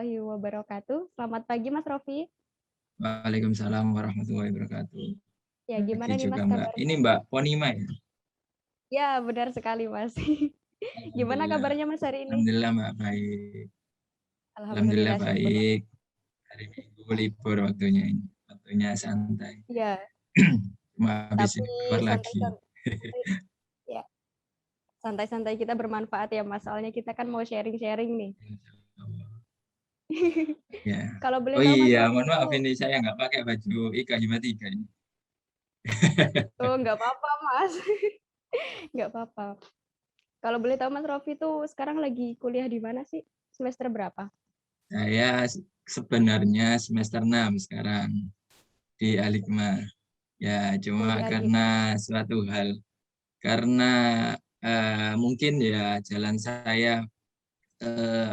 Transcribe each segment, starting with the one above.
warahmatullahi wabarakatuh. Selamat pagi Mas Rofi. Waalaikumsalam warahmatullahi wabarakatuh. Ya, Pagi gimana nih juga Mas Mbak. kabarnya? Ini Mbak Ponima ya? Ya, benar sekali Mas. Gimana Alhamdulillah. kabarnya Mas hari ini? Alhamdulillah Mbak baik. Alhamdulillah Alhamdulillah, syukur. baik. Hari Minggu libur waktunya ini. Waktunya santai. Ya, Cuma habis tapi ini keluar lagi. santai-santai ya, santai-santai kita bermanfaat ya Mas. Soalnya kita kan mau sharing-sharing nih. Ya. Kalau boleh Oh tahu Mas iya, Rofi mohon itu, maaf ini saya nggak pakai baju IKA53 ini. oh nggak apa-apa Mas. Nggak apa-apa. Kalau boleh tahu Mas Rofi itu sekarang lagi kuliah di mana sih? Semester berapa? Saya sebenarnya semester 6 sekarang di Alikma. Ya, Oh, di cuma Al-Hikmah. karena suatu hal. Karena mungkin ya jalan saya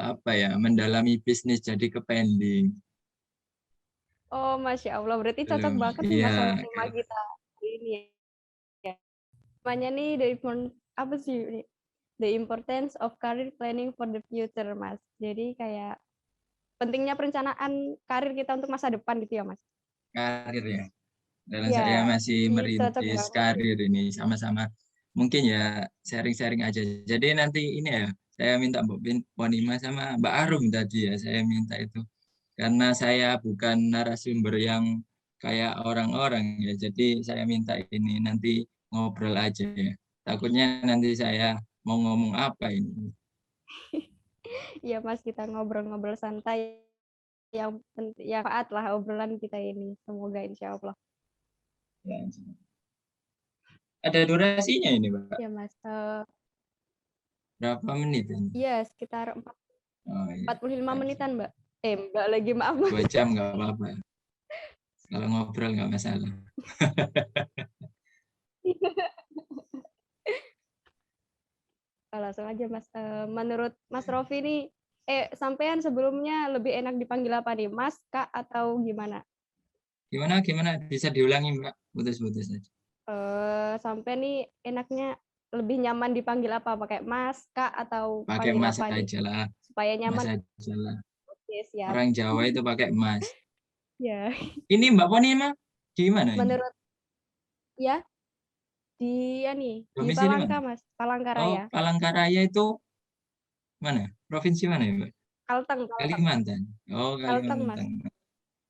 apa ya mendalami bisnis jadi ke pending. Oh, Masya Allah. Berarti cocok banget nih Iya, Mas sama tema kita ini ya. Temanya nih apa sih ini? The importance of career planning for the future, Mas. Jadi kayak pentingnya perencanaan karir kita untuk masa depan gitu ya, Mas. karir ya. Dalam Ya, saya masih ini cocok merintis banget nih. karir ini sama-sama. Mungkin ya sharing-sharing aja. Jadi nanti ini ya saya minta Mbak Ponima sama Mbak Arum tadi ya saya minta itu karena saya bukan narasumber yang kayak orang-orang ya. Jadi saya minta ini nanti ngobrol aja ya. Takutnya nanti saya mau ngomong apa ini. Iya, Mas, kita ngobrol-ngobrol santai yang penting yang manfaat lah obrolan kita ini. Semoga insya Allah. Ya, ada durasinya ini, Pak. Ya, Mas. Berapa menit ini? Iya, sekitar Oh iya, 45 menitan, Mbak. Mbak lagi maaf, Mas. 2 jam nggak apa-apa. Kalau ngobrol nggak masalah. Langsung aja Mas. Menurut Mas Rofi nih, sampean sebelumnya lebih enak dipanggil apa nih, Mas, Kak, atau gimana? Gimana, gimana? Bisa diulangi, Mbak? Putus-putus aja. Sampean nih enaknya lebih nyaman dipanggil apa? Pakai Mas, Kak, atau Pakai panggil mas apa nih? aja lah. Supaya Mas nyaman. aja lah. Oke, siap. Orang Jawa itu pakai mas. Ya, Ini Mbak Poni mah di mana ini? menurut ya di Domisili Palangka, mana? Mas. Palangkaraya. Oh, Palangkaraya itu mana? Provinsi mana ya, Mbak? Kalteng, Kalteng. Kalimantan. Oh, Kalteng, Kalimantan Mas. Tengah.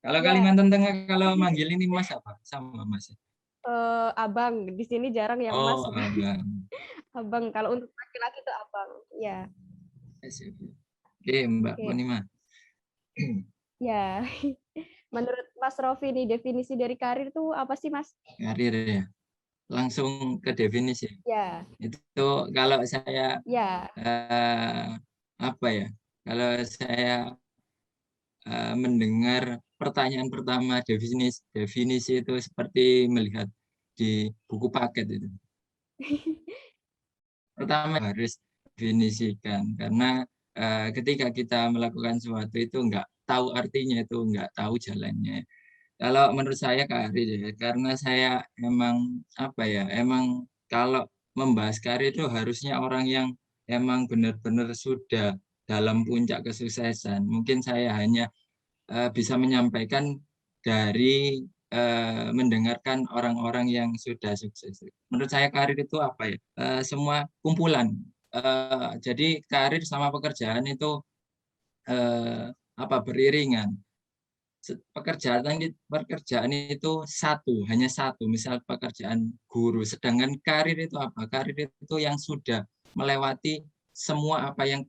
Kalau Ya, Kalimantan Tengah, kalau manggil ini mas apa? Sama mas. Abang. Di sini jarang yang Mas. Oh, abang. Abang. Kalau untuk laki-laki itu Abang. Ya, Oke, Mbak oke. Poni mah. Ya, menurut Mas Rofi nih definisi dari karir tuh apa sih Mas? Karir ya. Langsung ke definisi. Ya, Itu kalau saya ya, eh, apa ya? Kalau saya mendengar pertanyaan pertama definisi definisi itu seperti melihat di buku paket itu. Pertama harus definisikan karena ketika kita melakukan sesuatu itu nggak tahu artinya itu nggak tahu jalannya. Kalau menurut saya karir ya, karena saya emang apa ya, emang kalau membahas karir itu harusnya orang yang emang benar-benar sudah dalam puncak kesuksesan. Mungkin saya hanya bisa menyampaikan dari mendengarkan orang-orang yang sudah sukses. Menurut saya karir itu apa ya? Semua kumpulan. Jadi karir sama pekerjaan itu apa beriringan pekerjaan itu satu, hanya satu, misal pekerjaan guru. Sedangkan karir itu apa? Karir itu yang sudah melewati semua apa yang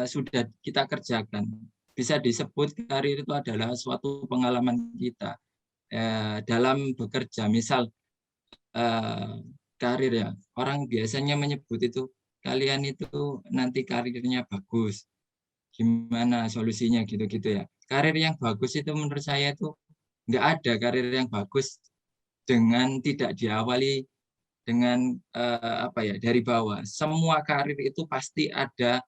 sudah kita kerjakan. Bisa disebut karir itu adalah suatu pengalaman kita dalam bekerja. Misal karir ya, orang biasanya menyebut itu kalian itu nanti karirnya bagus gimana solusinya gitu-gitu ya. Karir yang bagus itu menurut saya itu nggak ada karir yang bagus dengan tidak diawali dengan apa ya dari bawah. Semua karir itu pasti ada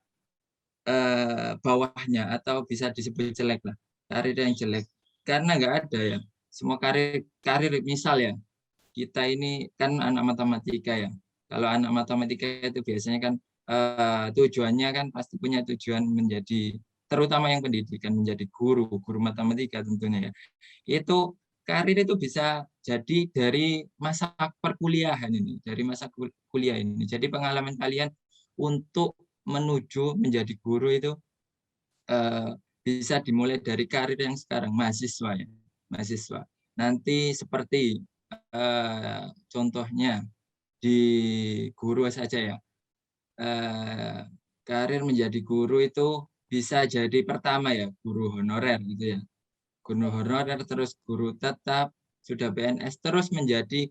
bawahnya atau bisa disebut jelek lah. Karir yang jelek karena nggak ada ya. Semua karir karir misal ya kita ini kan anak matematika ya. Kalau anak matematika itu biasanya kan tujuannya kan pasti punya tujuan menjadi terutama yang pendidikan, menjadi guru matematika tentunya ya. Itu karir itu bisa jadi dari masa perkuliahan ini, dari masa kuliah ini. Jadi pengalaman kalian untuk menuju menjadi guru itu bisa dimulai dari karir yang sekarang, mahasiswa ya, mahasiswa. Nanti seperti contohnya di guru saja ya, karir menjadi guru itu bisa jadi pertama ya guru honorer gitu ya, guru honorer terus guru tetap, sudah PNS terus menjadi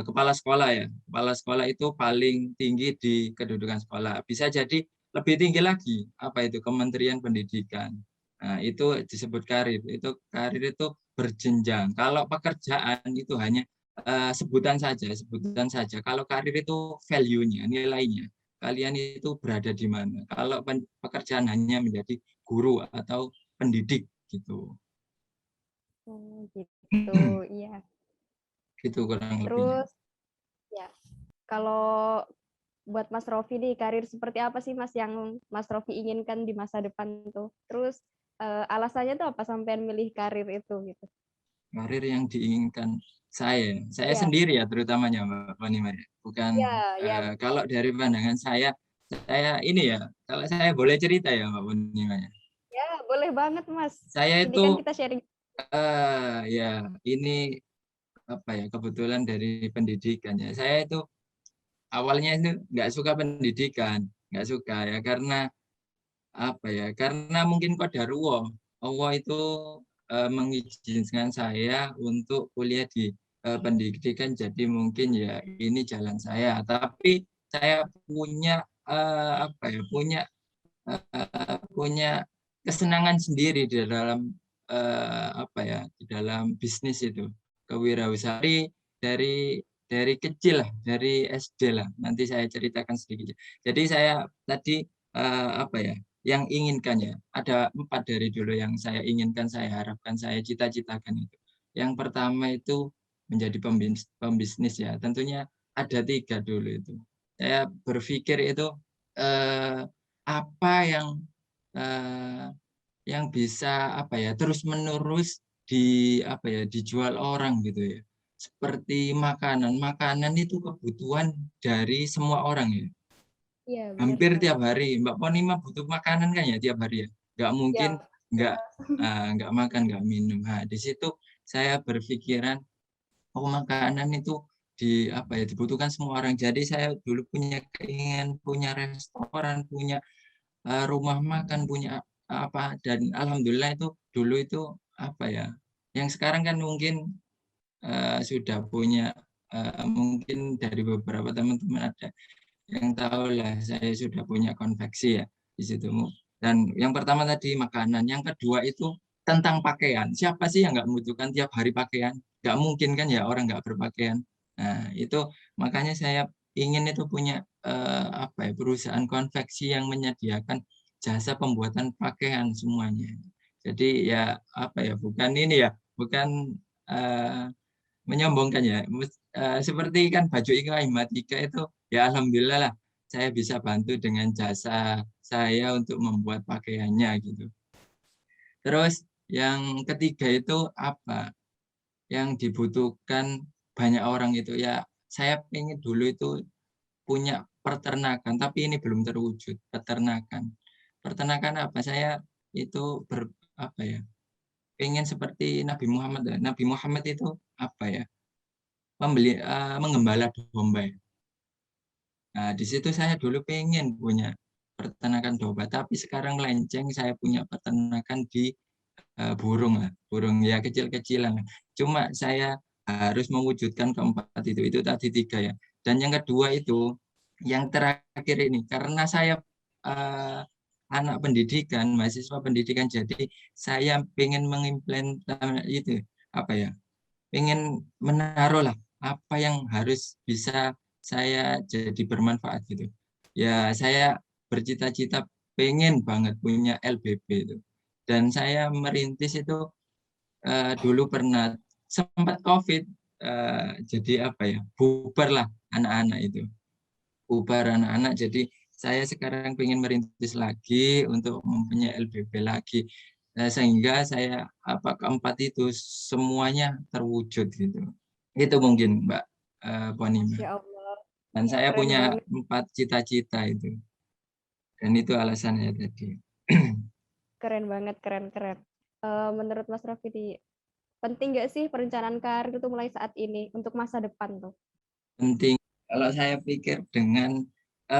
kepala sekolah ya, kepala sekolah itu paling tinggi di kedudukan sekolah, bisa jadi lebih tinggi lagi apa itu Kementerian Pendidikan. Nah, itu disebut karir. Itu karir itu berjenjang. Kalau pekerjaan itu hanya sebutan saja, sebutan saja. Kalau karir itu value-nya, nilainya. Kalian itu berada di mana? Kalau pekerjaan hanya menjadi guru atau pendidik gitu. Oh, gitu. Iya. Gitu kurang lebihnya. Terus ya, kalau buat Mas Rofi nih, karir seperti apa sih Mas yang Mas Rofi inginkan di masa depan tuh? Terus alasannya tuh apa sampai milih karir itu gitu? Karir yang diinginkan saya Iya, sendiri ya terutamanya Mbak Fanima ya. Bukan iya, iya. kalau dari pandangan saya ini ya, kalau saya boleh cerita ya Mbak Fanima ya. Ya, boleh banget Mas. Saya Ini itu kan kita sharing. ya ini apa ya kebetulan dari pendidikan ya. Saya itu awalnya itu nggak suka pendidikan, nggak suka ya karena apa ya? Karena mungkin qadarullah. Allah itu mengizinkan saya untuk kuliah di pendidikan, jadi mungkin ya ini jalan saya. Tapi saya punya apa ya? Punya kesenangan sendiri di dalam apa ya? Di dalam bisnis itu. Kewirausahaan dari kecil lah, dari SD lah. Nanti saya ceritakan sedikit. Jadi saya tadi apa ya? Yang inginkan ya, ada 4 dari dulu yang saya inginkan, saya harapkan, saya cita-citakan itu. Yang pertama itu menjadi pembisnis ya, tentunya ada 3 dulu itu. Saya berpikir itu apa eh, yang bisa apa ya terus menerus apa ya dijual orang gitu ya. Seperti makanan itu kebutuhan dari semua orang ya, Iya, benar hampir sekali. tiap hari. Mbak Ponima butuh makanan kan ya tiap hari ya. Nggak mungkin Ya, nggak nggak makan, nggak minum. Nah, di situ saya berpikiran, oh makanan itu apa ya dibutuhkan semua orang. Jadi saya dulu punya keinginan punya restoran, punya rumah makan, punya apa dan alhamdulillah itu dulu itu apa ya. Yang sekarang kan mungkin sudah punya mungkin dari beberapa teman-teman ada yang tahu lah saya sudah punya konveksi ya di situ. Dan yang pertama tadi makanan, yang kedua itu tentang pakaian. Siapa sih yang nggak membutuhkan tiap hari pakaian? Nggak mungkin kan ya orang nggak berpakaian. Nah itu makanya saya ingin itu punya apa ya perusahaan konveksi yang menyediakan jasa pembuatan pakaian semuanya. Jadi ya apa ya bukan ini ya bukan eh, menyombongkan ya. Seperti kan baju Imatika itu ya alhamdulillah lah saya bisa bantu dengan jasa saya untuk membuat pakaiannya gitu. Terus yang ketiga itu apa? Yang dibutuhkan banyak orang itu ya saya ingin dulu itu punya peternakan tapi ini belum terwujud peternakan. Peternakan apa? Saya itu apa ya? Pengen seperti Nabi Muhammad. Nabi Muhammad itu apa ya? Menggembala domba. Nah, di situ saya dulu pengen punya peternakan domba, tapi sekarang lenceng saya punya peternakan di burung lah, burung ya kecil-kecilan. Cuma saya harus mewujudkan keempat itu tadi 3 ya. Dan yang kedua itu, yang terakhir ini, karena saya uh, anak pendidikan, mahasiswa pendidikan, jadi saya pengen mengimplementasi itu apa ya pengen menaruh lah apa yang harus bisa saya jadi bermanfaat gitu. Ya saya bercita-cita pengen banget punya LBB itu. Dan saya merintis itu dulu pernah sempat COVID jadi apa ya bubar lah anak-anak itu bubar anak-anak jadi saya sekarang pengen merintis lagi untuk mempunyai LBB lagi. Sehingga saya keempat itu semuanya terwujud gitu. Itu mungkin Mbak Poni, Mbak. Masya Allah, Dan saya keren punya banget, 4 cita-cita itu. Dan itu alasannya tadi. keren banget, keren, keren. Menurut Mas Raffi, penting nggak sih perencanaan karir itu mulai saat ini untuk masa depan tuh? Penting. Kalau saya pikir dengan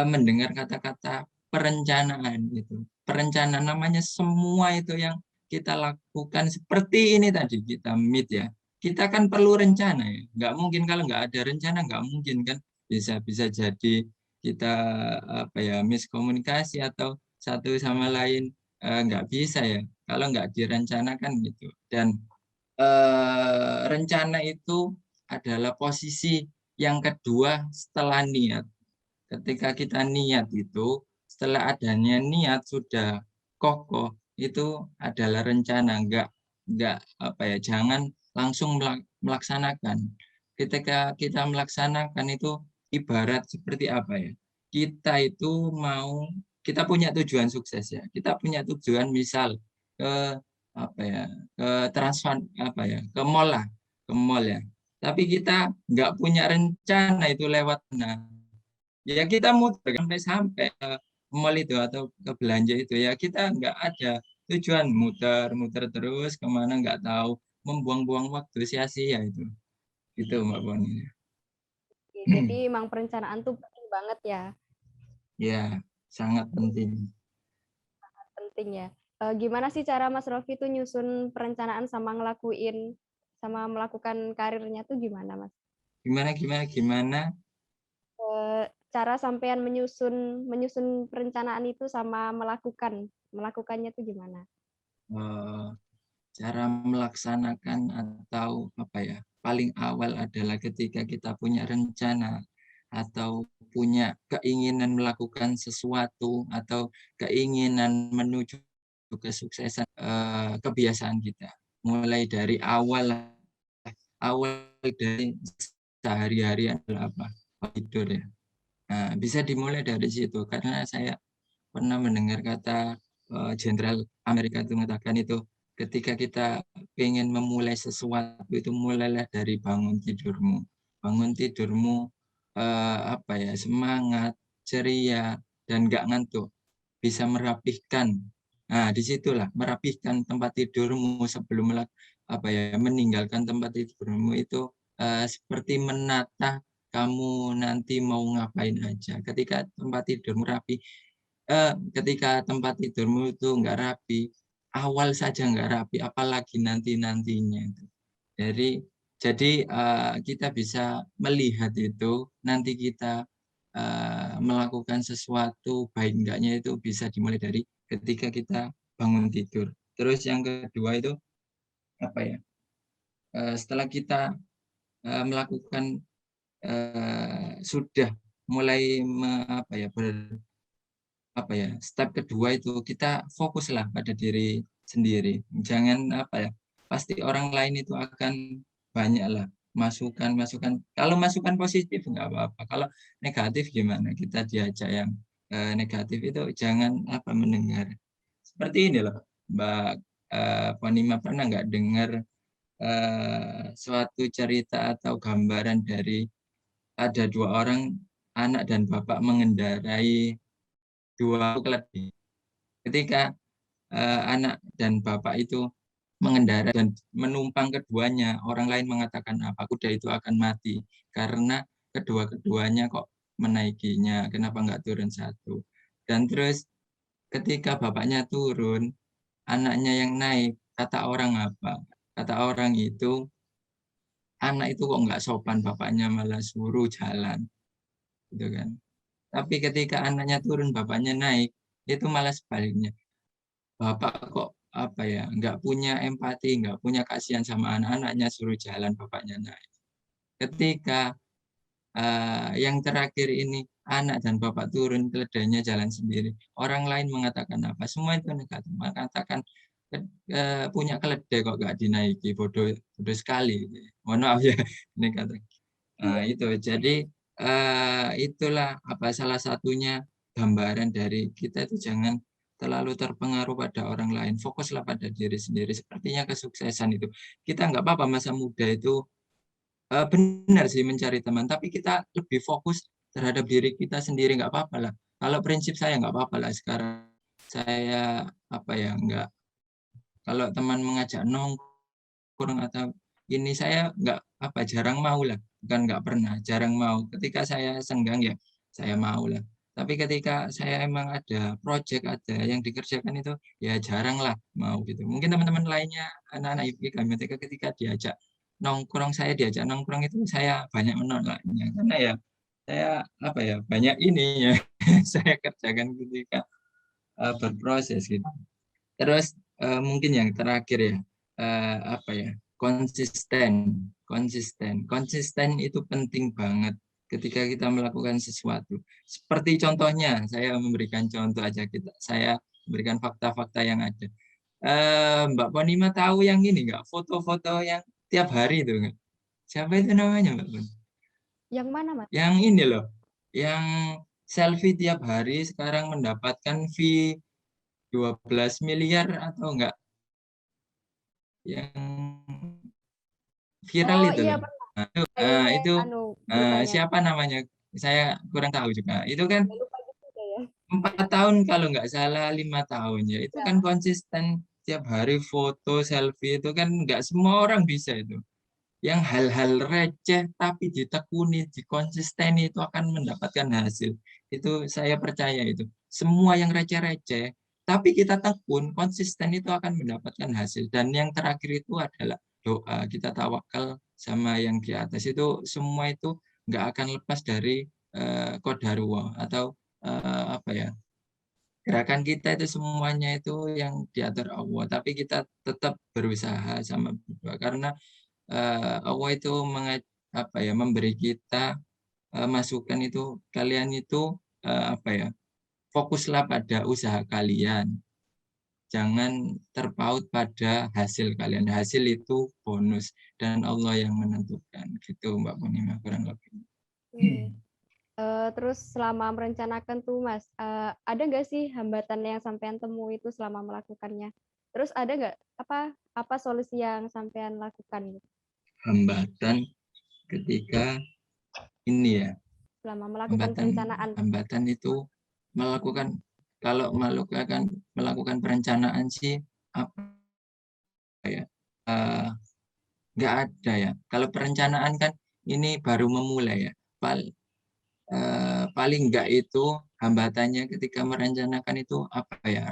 mendengar kata-kata perencanaan itu. Perencanaan namanya semua itu yang kita lakukan seperti ini tadi kita meet ya. Kita kan perlu rencana ya. Nggak mungkin kalau nggak ada rencana nggak mungkin kan bisa bisa jadi kita miskomunikasi atau satu sama lain nggak bisa ya. Kalau nggak direncanakan gitu. Dan rencana itu adalah posisi yang kedua setelah niat. Ketika kita niat itu, setelah adanya niat sudah kokoh, itu adalah rencana, enggak jangan langsung melaksanakan. Ketika kita melaksanakan itu ibarat seperti apa ya? Kita punya tujuan sukses ya. Kita punya tujuan misal ke apa ya? Ke transfer ke mall lah, ke mall ya. Tapi kita nggak punya rencana itu lewat mana. Ya kita muter sampai ke mall itu atau ke belanja itu ya kita nggak ada tujuan muter-muter terus kemana nggak tahu membuang-buang waktu sia-sia itu Mbak Boni. Jadi emang perencanaan tuh penting banget ya, Ya sangat penting. penting ya. Gimana sih cara Mas Rofi tuh nyusun perencanaan sama melakukan karirnya tuh gimana, Mas? Gimana. Cara sampean menyusun menyusun perencanaan itu sama melakukannya tuh gimana? eh, Cara melaksanakan atau paling awal adalah ketika kita punya rencana atau punya keinginan melakukan sesuatu atau keinginan menuju kesuksesan kebiasaan kita. Mulai dari awal dari sehari-hari adalah apa? Tidur ya. Nah, bisa dimulai dari situ karena saya pernah mendengar kata Jenderal Amerika itu mengatakan itu ketika kita ingin memulai sesuatu itu mulailah dari bangun tidurmu. Bangun tidurmu semangat, ceria dan nggak ngantuk. Bisa merapihkan. Nah, disitulah merapihkan tempat tidurmu sebelum meninggalkan tempat tidurmu itu seperti menata kamu nanti mau ngapain aja. Ketika tempat tidurmu itu nggak rapi, awal saja nggak rapi, apalagi nantinya itu. Jadi kita bisa melihat itu nanti kita melakukan sesuatu baik enggaknya itu bisa dimulai dari ketika kita bangun tidur. Terus yang kedua itu apa ya? Setelah kita melakukan sudah mulai step kedua itu kita fokuslah pada diri sendiri. Jangan pasti orang lain itu akan banyaklah masukan. Kalau masukan positif nggak apa-apa. Kalau negatif gimana? Kita diajak yang negatif itu jangan mendengar. Seperti ini loh, Mbak Ponima pernah nggak dengar suatu cerita atau gambaran dari ada dua orang anak dan bapak mengendarai dua keledai. Ketika anak dan bapak itu mengendarai dan menumpang keduanya, orang lain mengatakan apa? Kuda itu akan mati karena kedua-keduanya kok menaikinya, kenapa nggak turun satu? Dan terus ketika bapaknya turun, anaknya yang naik, kata orang apa? Kata orang itu, anak itu kok nggak sopan, bapaknya malah suruh jalan, gitu kan? Tapi ketika anaknya turun, bapaknya naik, itu malah sebaliknya. Bapak kok nggak punya empati, nggak punya kasihan sama anak-anaknya, suruh jalan bapaknya naik. Ketika yang terakhir ini anak dan bapak turun, keledainya jalan sendiri. Orang lain mengatakan apa? Semua itu negatif. Mengatakan punya keledai kok nggak dinaiki, bodoh bodoh sekali. Mohon maaf ya, ini kata. Itu jadi itulah salah satunya gambaran dari kita itu jangan terlalu terpengaruh pada orang lain. Fokuslah pada diri sendiri. Sepertinya kesuksesan itu. Kita nggak apa-apa masa muda itu benar sih mencari teman, tapi kita lebih fokus terhadap diri kita sendiri, nggak apa-apa lah. Kalau prinsip saya nggak apa-apa lah sekarang saya nggak kalau teman mengajak nongkrong atau ini saya nggak jarang mau lah, bukan nggak pernah, jarang mau. Ketika saya senggang ya saya mau lah. Tapi ketika saya emang ada project, ada yang dikerjakan itu ya jarang lah mau gitu. Mungkin teman-teman lainnya anak-anak IPK ketika diajak nongkrong, saya diajak nongkrong itu saya banyak menolaknya karena ya saya banyak ininya saya kerjakan ketika berproses gitu. Terus mungkin yang terakhir ya konsisten. Konsisten itu penting banget ketika kita melakukan sesuatu. Seperti contohnya, saya memberikan contoh aja saya memberikan fakta-fakta yang ada. Mbak Ponima tahu yang ini nggak? Foto-foto yang tiap hari itu nggak? Siapa itu namanya Mbak Pon? Yang mana, Mas? Yang ini loh, yang selfie tiap hari sekarang mendapatkan fee 12 miliar atau enggak? Yang viral Oh itu iya loh. pernah. Nah, Iya iya itu anu beritanya. siapa namanya? Saya kurang tahu juga. Itu kan Saya lupa juga ya. 4 tahun kalau nggak salah 5 tahun ya. Itu kan Ya. konsisten tiap hari foto selfie itu kan nggak semua orang bisa itu. Yang hal-hal receh tapi ditekuni, dikonsisteni itu akan mendapatkan hasil. Itu saya percaya itu. Semua yang receh-receh tapi kita tekun, konsisten itu akan mendapatkan hasil. Dan yang terakhir itu adalah doa. Kita tawakal sama yang di atas itu semua itu nggak akan lepas dari qadarullah atau gerakan kita itu semuanya itu yang diatur Allah. Tapi kita tetap berusaha sama berdoa karena Allah itu memberi kita masukan itu kalian itu fokuslah pada usaha kalian, jangan terpaut pada hasil kalian. Hasil itu bonus dan Allah yang menentukan gitu Mbak Punima kurang lebih. Oke. Terus selama merencanakan tuh Mas, ada nggak sih hambatan yang sampean temui itu selama melakukannya? Terus ada nggak apa solusi yang sampean lakukan gitu Hambatan ketika ini ya, selama melakukan hambatan perencanaan? hambatan itu melakukan kalau melakukan perencanaan sih apa ya nggak ada ya. Kalau perencanaan kan ini baru memulai ya. Paling nggak itu hambatannya ketika merencanakan itu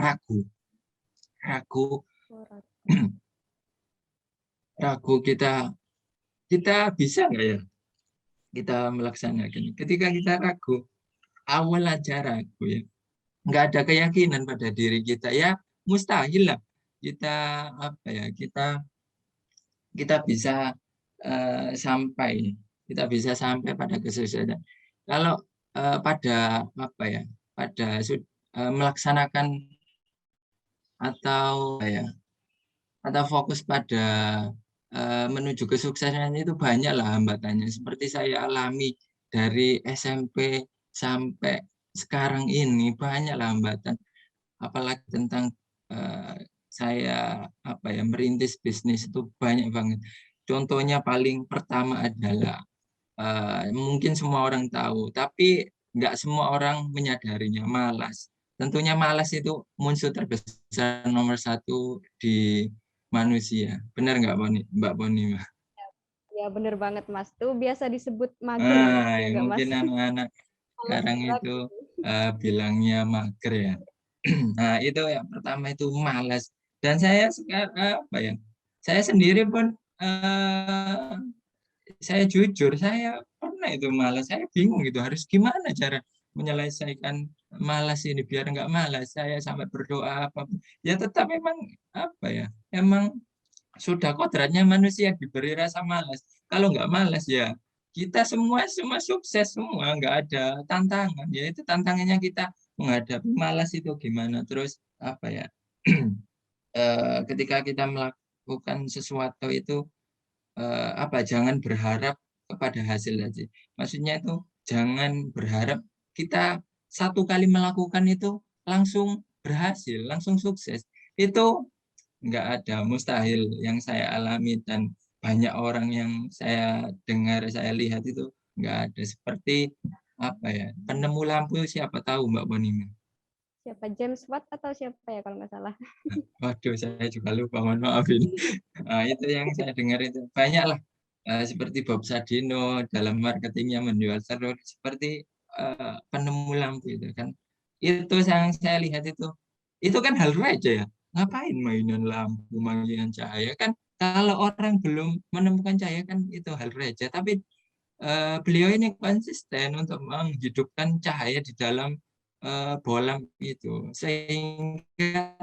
ragu, ragu, Oh, ragu kita bisa nggak ya kita melaksanakan. Ketika kita ragu, awal aja ragu ya, nggak ada keyakinan pada diri kita ya mustahil lah kita kita bisa kita bisa sampai pada kesuksesan kalau pada melaksanakan atau fokus pada menuju kesuksesan itu banyaklah hambatannya seperti saya alami dari SMP sampai sekarang ini banyaklah hambatan apalagi tentang saya merintis bisnis itu banyak banget. Contohnya paling pertama adalah mungkin semua orang tahu, tapi nggak semua orang menyadarinya, malas. Tentunya malas itu musuh terbesar nomor 1 di manusia. Benar nggak Mbak Boni? ya bener banget Mas. Tuh biasa disebut mager ya nggak Mas? Mungkin anak-anak Malas sekarang gerak itu gitu. bilangnya mager ya. Nah, itu yang pertama itu malas. Dan saya sekarang saya sendiri pun saya jujur, saya pernah itu malas. Saya bingung gitu harus gimana cara menyelesaikan malas ini biar nggak malas. Saya sampai berdoa apa. Ya tetap memang emang sudah kodratnya manusia diberi rasa malas. Kalau nggak malas ya kita semua sukses semua, nggak ada tantangan. Ya itu tantangannya kita menghadapi malas itu gimana. Terus ketika kita melakukan sesuatu itu jangan berharap kepada hasil aja. Maksudnya itu jangan berharap kita satu kali melakukan itu langsung berhasil, langsung sukses. Itu nggak ada, mustahil yang saya alami dan banyak orang yang saya dengar, saya lihat itu nggak ada. Seperti apa ya, penemu lampu siapa tahu Mbak Bonima? Siapa, James Watt atau siapa ya kalau nggak salah? Waduh, saya juga lupa, mohon maaf ini. Nah, itu yang saya dengar itu. Banyaklah, seperti Bob Sadino dalam marketingnya menjual telur, seperti, penemu lampu itu kan. Itu yang saya lihat itu kan hal receh ya, ngapain mainan lampu, mainan cahaya, kan kalau orang belum menemukan cahaya kan itu hal receh, tapi, beliau ini konsisten untuk menghidupkan cahaya di dalam, bolam itu, sehingga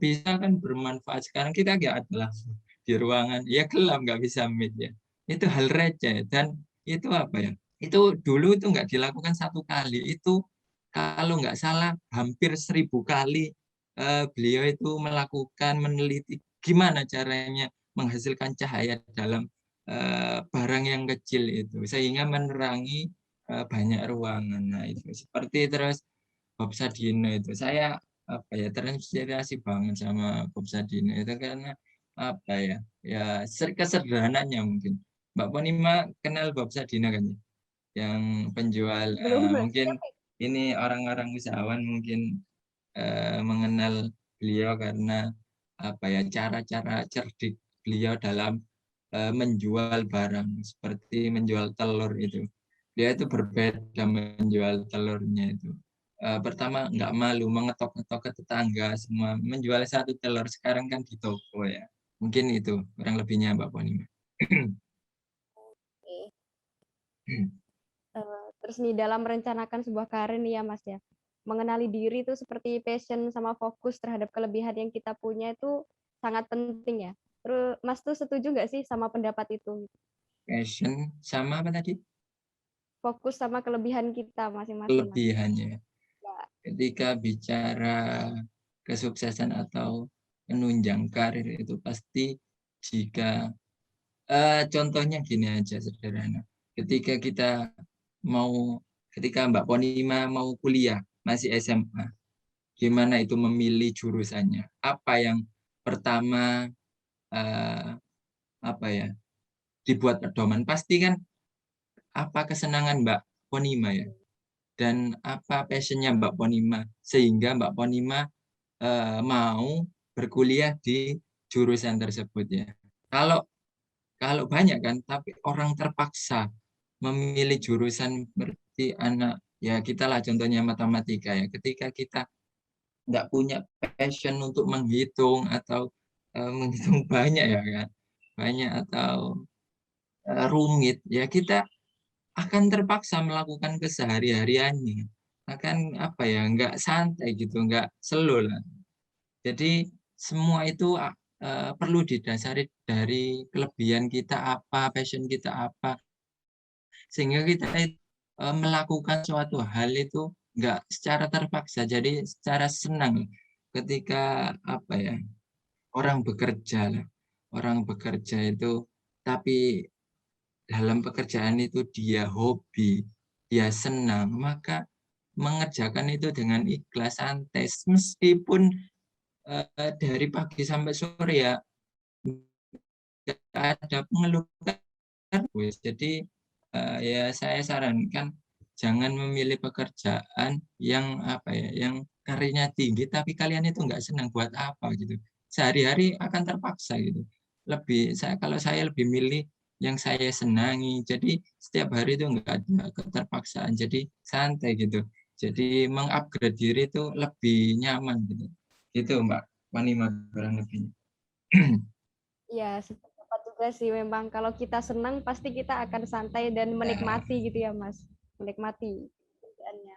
bisa kan bermanfaat. Sekarang kita nggak ada lampu di ruangan, ya gelap nggak bisa meet ya. Itu hal receh dan itu apa ya, itu dulu itu nggak dilakukan satu kali, itu kalau nggak salah hampir 1000 kali, beliau itu melakukan, meneliti gimana caranya menghasilkan cahaya dalam, barang yang kecil itu, sehingga menerangi, banyak ruangan. Nah itu, seperti terus Bob Sadino itu, saya apa ya, terinspirasi banget sama Bob Sadino itu karena apa ya, ya kesederhananya mungkin. Mbak Ponima kenal Bob Sadino kan ya? Yang penjual, Belum, Mas. mungkin Siapa? ini orang-orang usahawan mungkin, mengenal beliau karena apa ya, cara-cara cerdik beliau dalam, menjual barang seperti menjual telur itu. Dia itu berbeda menjual telurnya itu. Pertama nggak malu mengetok-ngetok ke tetangga semua, menjual satu telur sekarang kan di toko ya. Mungkin itu kurang lebihnya Mbak Poni. Oke. Terus nih dalam merencanakan sebuah karir nih ya Mas ya, mengenali diri itu seperti passion sama fokus terhadap kelebihan yang kita punya itu sangat penting ya. Terus Mas tuh setuju nggak sih sama pendapat itu? Passion sama apa tadi? Fokus sama kelebihan kita masing-masing Mas. Kelebihannya. Ya, Ketika bicara kesuksesan atau menunjang karir itu pasti jika contohnya gini aja sederhana. Ketika kita mau ketika Mbak Ponima mau kuliah, masih SMA, gimana itu memilih jurusannya? Apa yang pertama, eee, apa ya, dibuat pedoman? Pasti kan apa kesenangan Mbak Ponima ya, dan apa passion-nya Mbak Ponima, sehingga Mbak Ponima, mau berkuliah di jurusan tersebut ya. Kalau kalau banyak kan, tapi orang terpaksa memilih jurusan berarti anak ya kitalah contohnya matematika ya, ketika kita nggak punya passion untuk menghitung atau, menghitung banyak ya kan, banyak atau, rumit, ya kita akan terpaksa melakukan kesehari-hariannya, akan apa ya, nggak santai gitu, nggak slow lah. Jadi semua itu perlu didasari dari kelebihan kita apa, passion kita apa. Sehingga kita melakukan suatu hal itu nggak secara terpaksa, jadi secara senang. Ketika apa ya, orang bekerja lah, orang bekerja itu tapi dalam pekerjaan itu dia hobi, dia senang, maka mengerjakan itu dengan ikhlas, santai, meskipun, dari pagi sampai sore ya nggak ada pengeluhan. Jadi, ya saya sarankan jangan memilih pekerjaan yang apa ya, yang karirnya tinggi tapi kalian itu nggak senang, buat apa gitu. Sehari-hari akan terpaksa gitu. Kalau saya lebih milih yang saya senangi, jadi setiap hari itu nggak ada keterpaksaan, jadi santai gitu. Jadi meng-upgrade diri itu lebih nyaman gitu. Gitu Mbak Fani kurang lebihnya. iya, sependapat juga sih memang kalau kita senang pasti kita akan santai dan Ya, menikmati gitu ya Mas. Menikmati kerjaannya.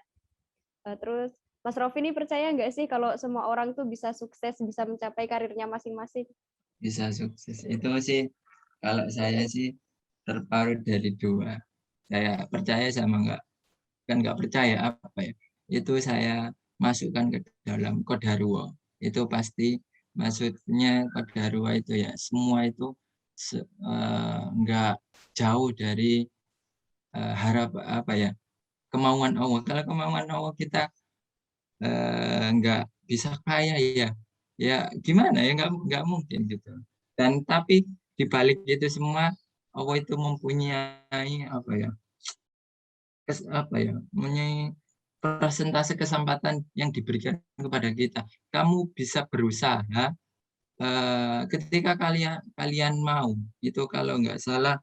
Terus Mas Rofi ini percaya nggak sih kalau semua orang tuh bisa sukses, bisa mencapai karirnya masing-masing? bisa sukses. Itu sih kalau saya sih terpaut dari dua. Saya percaya sama nggak percaya apa ya. Itu saya masukkan ke dalam Qadarullah. Itu pasti maksudnya Qadarullah itu ya semua itu nggak jauh dari harap apa ya. kemauan Allah. Kalau kemauan Allah kita nggak bisa kaya ya gimana ya, nggak mungkin gitu. Dan tapi di balik itu semua Allah itu mempunyai mempunyai persentase kesempatan yang diberikan kepada kita. Kamu bisa berusaha ketika kalian kalian mau. Itu kalau nggak salah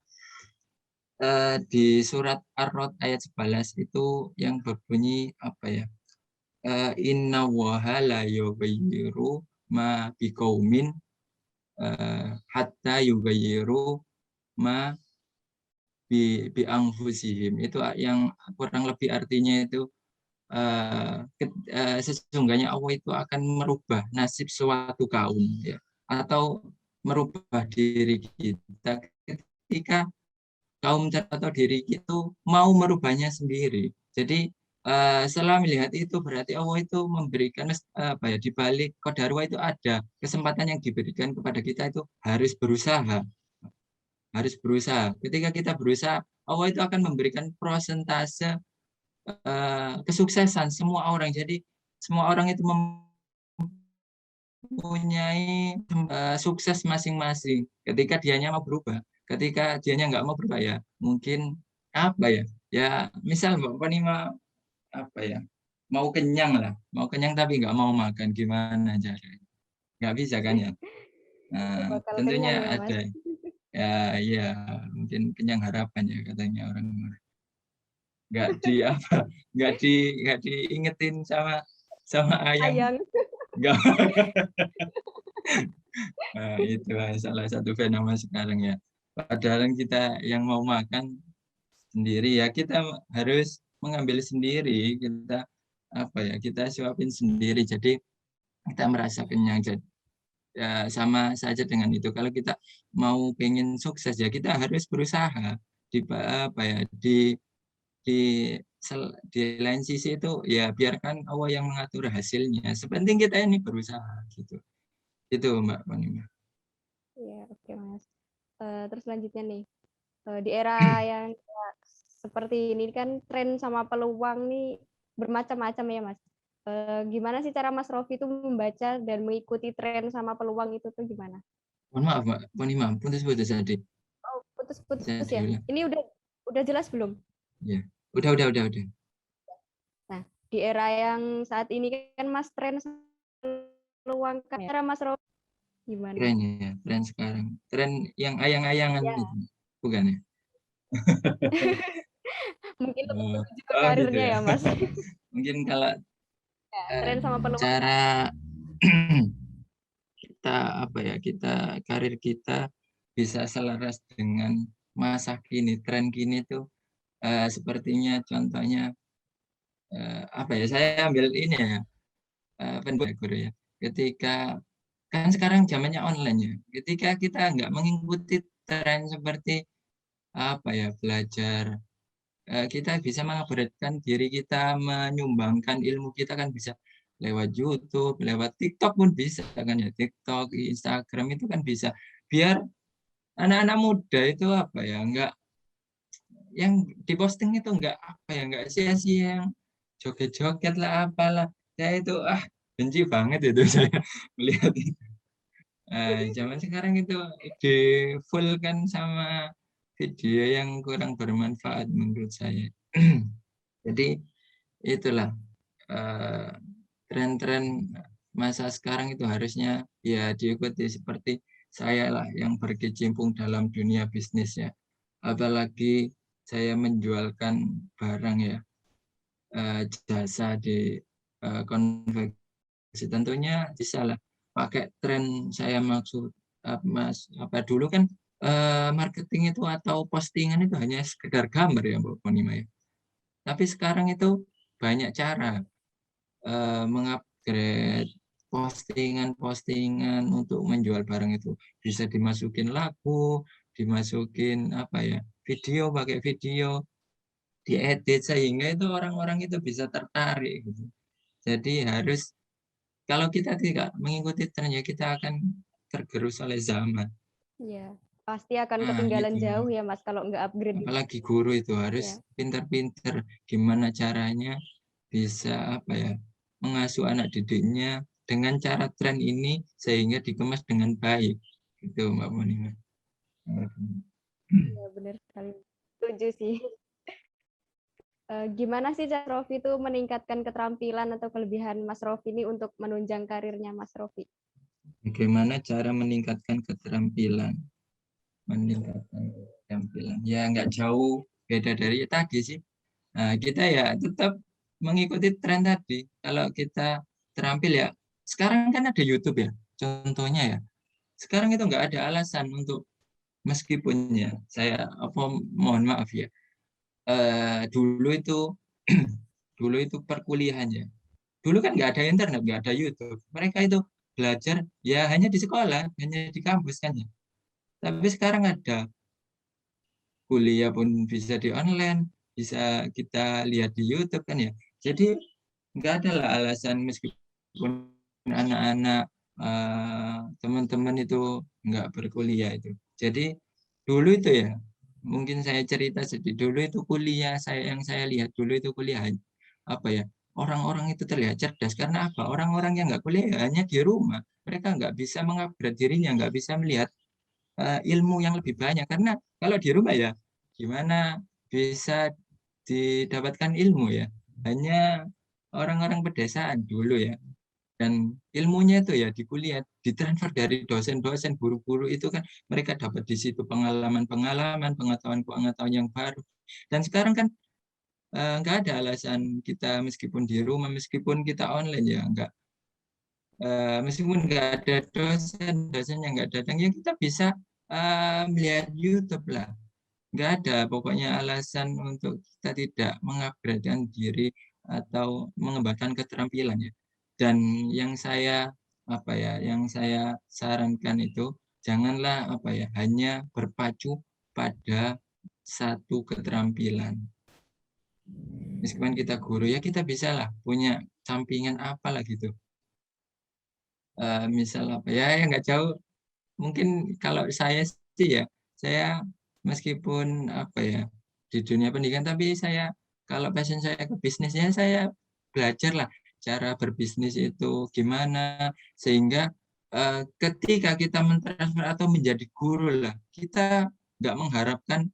di surat Ar-Rod ayat 11 itu yang berbunyi inna waha la yughayyiru ma biqaumin hatta yughayyiru ma bi anfusihim. Itu yang kurang lebih artinya itu sesungguhnya Allah itu akan merubah nasib suatu kaum ya, atau merubah diri kita ketika kaum atau diri itu mau merubahnya sendiri. Jadi setelah melihat itu berarti Allah itu memberikan di balik qadarullah itu ada kesempatan yang diberikan kepada kita, itu harus berusaha. Harus berusaha. Ketika kita berusaha, Allah itu akan memberikan prosentase kesuksesan semua orang. Jadi semua orang itu mempunyai sukses masing-masing ketika dianya mau berubah. Ketika dianya nggak mau berubah ya mungkin ya misal Mbak Fani mau kenyang lah, mau kenyang tapi nggak mau makan, gimana caranya? Nggak bisa kan ya. Nggak Nah, bakal kenyang tentunya ya, Mas. ada ya mungkin kenyang harapan ya katanya orang, nggak diingetin sama sama ayam, Sayang. nggak. Nah, itu salah satu fenomena sekarang ya. Padahal kita yang mau makan sendiri ya kita harus mengambil sendiri, kita suapin sendiri, jadi kita merasa kenyang. Jadi ya sama saja dengan itu, kalau kita mau pengen sukses ya kita harus berusaha di di di lain sisi itu ya biarkan Allah yang mengatur hasilnya, sepenting kita ini berusaha gitu. Itu Mbak Fani. Iya, oke, Mas. Terus selanjutnya nih, di era yang kayak seperti ini kan tren sama peluang nih bermacam-macam ya, Mas. Gimana sih cara Mas Rofi itu membaca dan mengikuti tren sama peluang itu tuh gimana? Mohon maaf Mbak Fani, putus-putus tadi. Oh, Bisa putus-putus ya. diulang. Ini udah jelas belum? Ya. Udah. Nah, di era yang saat ini kan Mas tren sama peluang kan ya. Cara Mas Rofi gimana? Tren ya, tren sekarang. Tren yang ayang-ayangan Ya, itu. Bukan ya? mungkin lebih Oh, menuju ke oh gitu karirnya ya. ya, Mas. Mungkin kalau Ya, eh, tren sama peluang. cara kita karir kita bisa selaras dengan masa kini, tren kini tuh sepertinya contohnya saya ambil ini ya, pendapat guru ya. Ketika kan sekarang zamannya online ya. Ketika kita nggak mengikuti tren seperti belajar, kita bisa mengupgradekan diri kita, menyumbangkan ilmu kita kan bisa lewat YouTube, lewat TikTok pun bisa kan ya. TikTok, Instagram itu kan bisa. Biar anak-anak muda itu nggak yang diposting itu nggak sia-sia, yang joget-joget lah apalah. Saya itu benci banget itu saya melihat itu. Zaman sekarang itu di full kan sama video yang kurang bermanfaat menurut saya. Jadi itulah eh, tren-tren masa sekarang itu harusnya ya diikuti, seperti saya lah yang berkecimpung dalam dunia bisnis ya. Apalagi saya menjualkan barang ya, jasa di konveksi, tentunya bisa lah pakai tren. Saya maksud dulu kan marketing itu atau postingan itu hanya sekedar gambar ya Mbak Ponima ya. Tapi sekarang itu banyak cara mengupgrade postingan-postingan untuk menjual barang itu. Bisa dimasukin lagu, dimasukin video, pakai video, diedit sehingga itu orang-orang itu bisa tertarik gitu. Jadi harus, kalau kita tidak mengikuti trennya kita akan tergerus oleh zaman. Iya. Pasti akan Nah, ketinggalan itu. jauh ya Mas kalau nggak upgrade di Apalagi guru itu harus ya. pintar-pintar gimana caranya bisa apa ya mengasuh anak didiknya dengan cara tren ini sehingga dikemas dengan baik. Itu Mbak Monika. Iya benar sekali. Setuju sih. Gimana sih Mas Rofi itu meningkatkan keterampilan atau kelebihan Mas Rofi ini untuk menunjang karirnya Mas Rofi? Bagaimana cara meningkatkan keterampilan? Meningkatkan keterampilan. Ya nggak jauh beda dari tadi sih. Nah, kita ya tetap mengikuti tren tadi. Kalau kita terampil ya, sekarang kan ada YouTube ya, contohnya ya. Sekarang itu nggak ada alasan untuk meskipun ya, saya apa mohon maaf ya, dulu itu dulu itu perkuliahannya. Dulu kan nggak ada internet, nggak ada YouTube. Mereka itu belajar ya hanya di sekolah, hanya di kampus kan ya. Tapi sekarang ada kuliah pun bisa di online, bisa kita lihat di YouTube kan ya. Jadi nggak ada lah alasan meskipun anak-anak teman-teman itu nggak berkuliah itu. Jadi dulu itu ya, mungkin saya cerita sedikit dulu itu kuliah saya yang saya lihat dulu itu kuliah apa ya orang-orang itu terlihat cerdas karena apa? Orang-orang yang nggak kuliah ya hanya di rumah, mereka nggak bisa mengupgrade dirinya, nggak bisa melihat ilmu yang lebih banyak karena kalau di rumah ya gimana bisa didapatkan ilmu ya hanya orang-orang pedesaan dulu ya dan ilmunya itu ya di kuliah ditransfer dari dosen-dosen guru-guru itu kan mereka dapat di situ pengalaman-pengalaman pengetahuan-pengetahuan yang baru dan sekarang kan nggak ada alasan kita meskipun di rumah meskipun kita online ya nggak meskipun nggak ada dosen yang nggak datang ya kita bisa melihat YouTube lah nggak ada pokoknya alasan untuk kita tidak mengupgradekan diri atau mengembangkan keterampilannya dan yang saya apa ya yang saya sarankan itu janganlah apa ya hanya berpacu pada satu keterampilan meskipun kita guru ya kita bisa lah punya sampingan apa lah gitu. Misal apa ya yang nggak jauh mungkin kalau saya sih ya saya meskipun apa ya di dunia pendidikan tapi saya kalau passion saya ke bisnisnya saya belajar lah cara berbisnis itu gimana sehingga ketika kita mentransfer atau menjadi guru lah kita nggak mengharapkan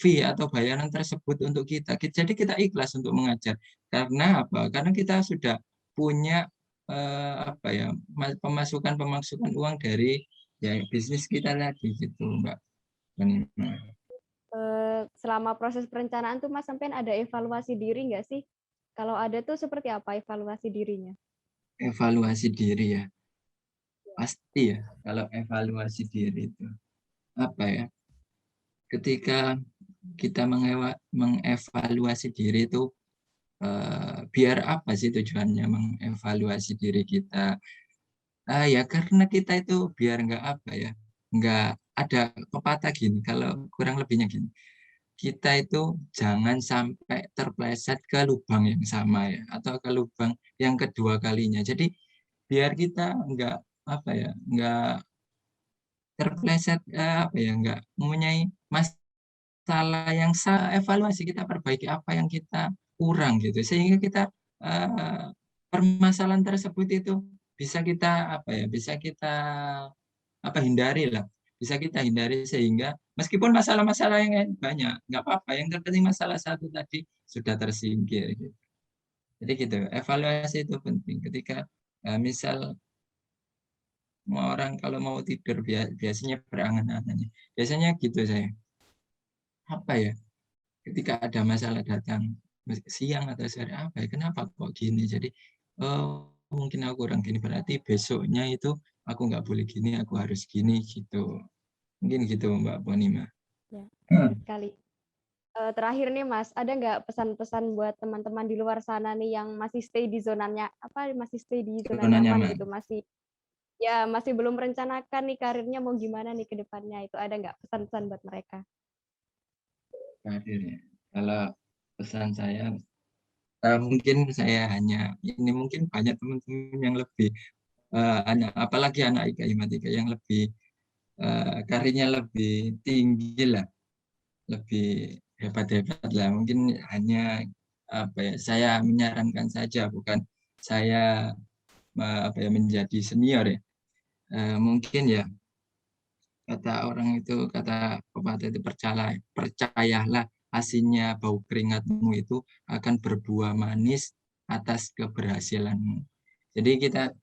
fee atau bayaran tersebut untuk kita jadi kita ikhlas untuk mengajar karena apa karena kita sudah punya apa ya pemasukan uang dari ya bisnis kita lagi gitu Mbak Bonima. Selama proses perencanaan tuh Mas sampean ada evaluasi diri nggak sih? Kalau ada tuh seperti apa evaluasi dirinya? Evaluasi diri ya pasti ya kalau evaluasi diri itu apa ya ketika kita mengevaluasi diri itu biar apa sih tujuannya mengevaluasi diri kita ya karena kita itu biar nggak apa ya nggak ada pepatah gini kalau kurang lebihnya gini kita itu jangan sampai terpleset ke lubang yang sama ya atau ke lubang yang kedua kalinya. Jadi biar kita nggak apa ya nggak terpleset apa ya nggak mempunyai masalah yang evaluasi kita perbaiki apa yang kita kurang gitu sehingga kita eh, permasalahan tersebut itu bisa kita apa ya bisa kita apa hindari lah bisa kita hindari sehingga meskipun masalah-masalah yang lain banyak nggak apa-apa yang terpenting masalah satu tadi sudah tersingkir gitu. Jadi gitu evaluasi itu penting ketika misal orang kalau mau tidur biasanya berangan-angan biasanya gitu saya apa ya ketika ada masalah datang siang atau sore apa ya kenapa kok gini jadi oh, mungkin aku kurang gini berarti besoknya itu aku nggak boleh gini aku harus gini gitu mungkin gitu Mbak Bonima. Ya, benar sekali. Terakhir nih Mas, ada nggak pesan-pesan buat teman-teman di luar sana nih yang masih stay di zonanya apa masih stay di zona Zona nyaman nyaman gitu, masih belum merencanakan nih karirnya mau gimana nih ke depannya itu ada nggak pesan-pesan buat mereka? karir ya. Kalau pesan saya mungkin saya hanya ini mungkin banyak teman-teman yang lebih anak apalagi anak IKA Imatika yang lebih karirnya lebih tinggi lah, lebih hebat-hebat lah. Mungkin hanya saya menyarankan saja, bukan saya menjadi senior ya. Mungkin ya kata pepatah itu, percayalah asinnya bau keringatmu itu akan berbuah manis atas keberhasilanmu. Jadi kita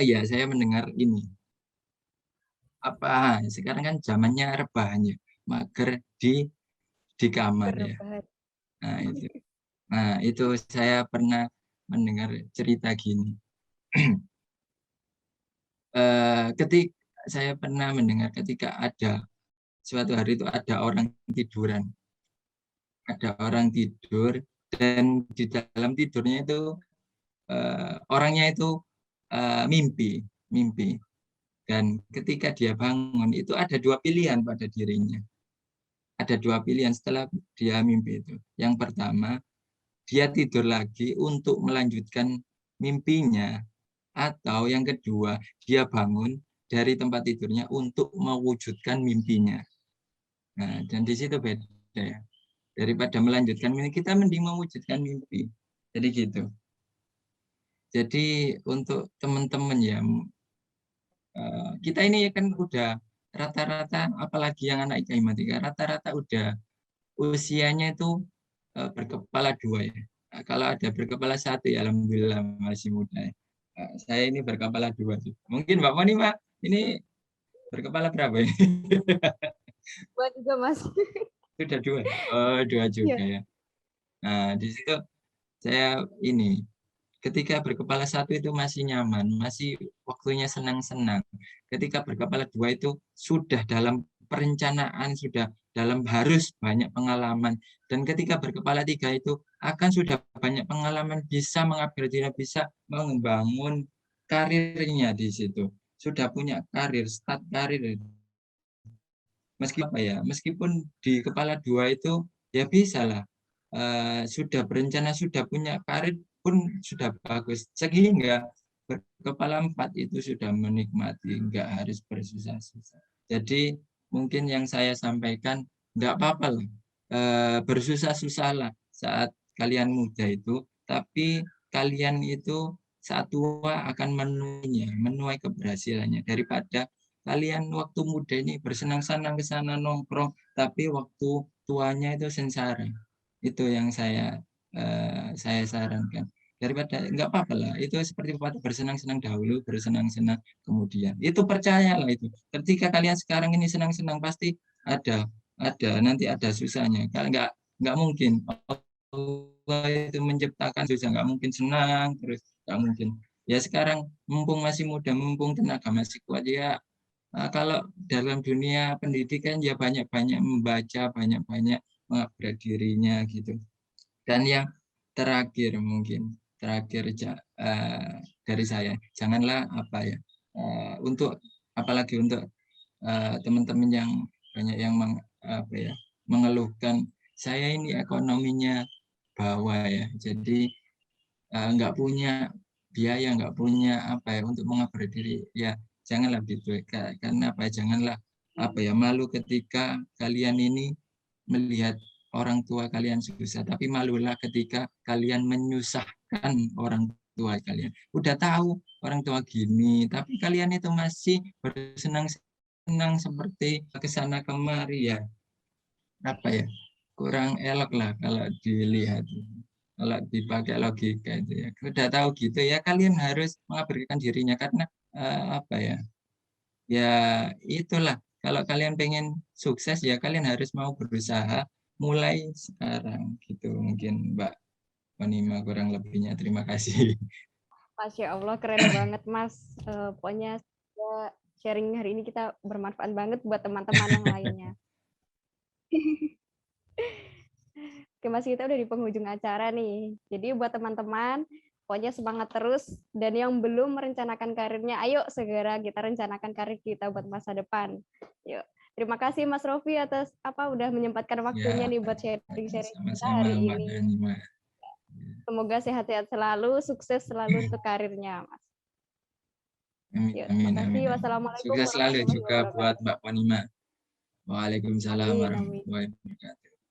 ya saya mendengar ini sekarang kan zamannya rebahan ya, mager di kamar ya. Berbahan. Nah itu, saya pernah mendengar cerita gini. Saya pernah mendengar ketika suatu hari itu ada orang tidur dan di dalam tidurnya itu orangnya itu mimpi. Dan ketika dia bangun itu ada dua pilihan pada dirinya. Ada dua pilihan setelah dia mimpi itu. Yang pertama, dia tidur lagi untuk melanjutkan mimpinya. Atau yang kedua, dia bangun dari tempat tidurnya untuk mewujudkan mimpinya. Nah, dan di situ beda ya. Daripada melanjutkan mimpi, kita mending mewujudkan mimpi. Jadi gitu. Jadi untuk teman-teman ya, kita ini kan udah rata-rata, apalagi yang anak IKI Matika, rata-rata udah usianya itu berkepala dua ya. Kalau ada berkepala satu ya alhamdulillah masih muda ya. Saya ini berkepala dua sih. Mungkin Mbak Moni Pak ini berkepala berapa ya? Buat juga Mas. Sudah dua. Oh, dua juga Iya. ya. Nah, di situ saya ini ketika berkepala satu itu masih nyaman, masih waktunya senang-senang. Ketika berkepala dua itu sudah dalam perencanaan, sudah dalam harus banyak pengalaman. Dan ketika berkepala tiga itu akan sudah banyak pengalaman, bisa mengupgrade diri, bisa membangun karirnya di situ. Sudah punya karir, start karir. Meskipun di kepala dua itu ya bisa lah. Sudah berencana, sudah punya karir pun sudah bagus. Sehingga berkepala empat itu sudah menikmati, nggak harus bersusah-susah. Jadi mungkin yang saya sampaikan, nggak apa-apa lah. Bersusah-susahlah saat kalian muda itu, tapi kalian itu saat tua akan menuai keberhasilannya daripada kalian waktu muda ini bersenang-senang ke sana nongkrong, tapi waktu tuanya itu sengsara. Itu yang saya sarankan. Daripada nggak apa-apa lah, itu seperti waktu bersenang-senang dahulu, bersenang-senang kemudian. Itu percayalah itu. Ketika kalian sekarang ini senang-senang pasti nanti ada susahnya. Kalau nggak mungkin Allah itu menciptakan susah, nggak mungkin senang terus, nggak mungkin. Ya sekarang mumpung masih muda, mumpung tenaga masih kuat ya. Kalau dalam dunia pendidikan ya banyak-banyak membaca, banyak-banyak mengupgrade dirinya gitu. Dan yang terakhir dari saya, janganlah untuk apalagi untuk teman-teman yang banyak yang mengeluhkan saya ini ekonominya bawah ya, jadi nggak punya biaya, nggak punya untuk mengupgrade diri ya. Janganlah gitu, karena janganlah malu ketika kalian ini melihat orang tua kalian susah, tapi malulah ketika kalian menyusahkan orang tua kalian. Udah tahu orang tua gini, tapi kalian itu masih bersenang-senang seperti kesana kemari ya. Kurang elok lah kalau dilihat. Kalau dipakai logika itu ya. Udah tahu gitu ya, kalian harus mengabdikan dirinya karena apa ya? Ya itulah, kalau kalian pengen sukses ya kalian harus mau berusaha mulai sekarang gitu. Mungkin Mbak Panima kurang lebihnya. Terima kasih. Masya Allah, keren banget Mas. Pokoknya sharing hari ini kita bermanfaat banget buat teman-teman yang lainnya. Oke Mas, kita udah di penghujung acara nih. Jadi buat teman-teman, pokoknya semangat terus. Dan yang belum merencanakan karirnya, ayo segera kita rencanakan karir kita buat masa depan. Yuk. Terima kasih Mas Rofi atas udah menyempatkan waktunya Ya, nih buat sharing-sharing kita sama-sama hari Mbak ini. Danima. Semoga sehat-sehat selalu, sukses selalu untuk karirnya, Mas. Amin Yuk, amin makasih. amin amin. Wassalamualaikum Sukses selalu warahmatullahi juga buat wabarakatuh. Mbak Ponima. Waalaikumsalam Amin, amin. warahmatullahi wabarakatuh.